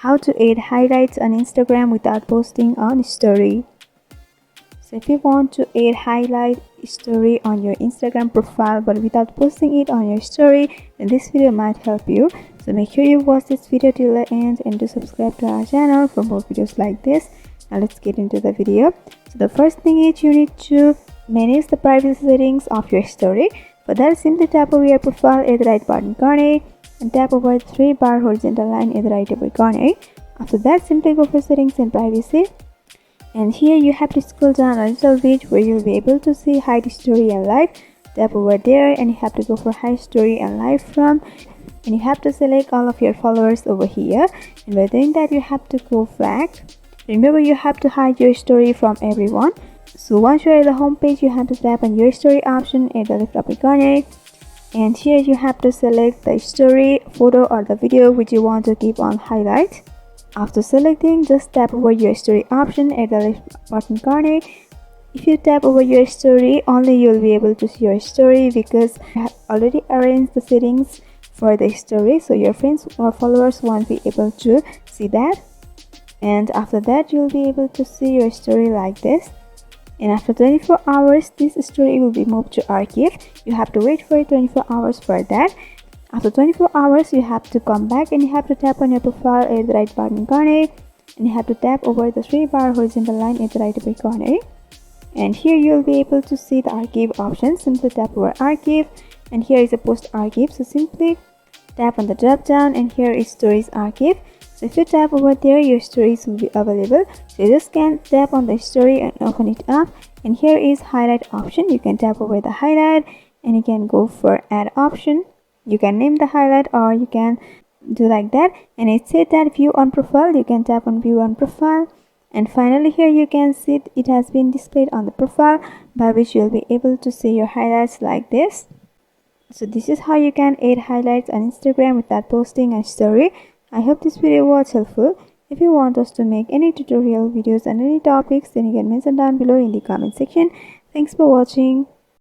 How to add highlights on Instagram without posting on story. So if you want to add highlight story on your Instagram profile but without posting it on your story, then this video might help you. So make sure you watch this video till the end and do subscribe to our channel for more videos like this. Now let's get into the video. So the first thing is you need to manage the privacy settings of your story. For that, simply tap over your profile at the right bottom corner and tap over the 3-bar horizontal line at the right upper corner. After that, simply go for settings and privacy. And here you have to scroll down a little bit where you'll be able to see hide story and live. Tap over there and you have to go for hide story and live from. And you have to select all of your followers over here. And by doing that, you have to go back. Remember, you have to hide your story from everyone. So once you're at the home page, you have to tap on your story option at the left upper corner. And here you have to select the story, photo or the video which you want to keep on highlight. After selecting, just tap over your story option at the left bottom corner. If you tap over your story, only you'll be able to see your story because you have already arranged the settings for the story, so your friends or followers won't be able to see that. And after that, you'll be able to see your story like this. And after 24 hours, this story will be moved to archive. You have to wait for 24 hours for that. After 24 hours, you have to come back and you have to tap on your profile at the right bottom corner. And you have to tap over the 3-bar horizontal line at the right upper corner. And here you'll be able to see the archive option. Simply tap over archive. And here is a post archive. So simply tap on the drop down and here is stories archive. So if you tap over there, your stories will be available. So you just can tap on the story and open it up. And here is highlight option. You can tap over the highlight and you can go for add option. You can name the highlight or you can do like that. And it said that view on profile. You can tap on view on profile. And finally here you can see it has been displayed on the profile, by which you'll be able to see your highlights like this. So this is how you can add highlights on Instagram without posting a story. I hope this video was helpful. If you want us to make any tutorial videos on any topics, then you can mention down below in the comment section. Thanks for watching.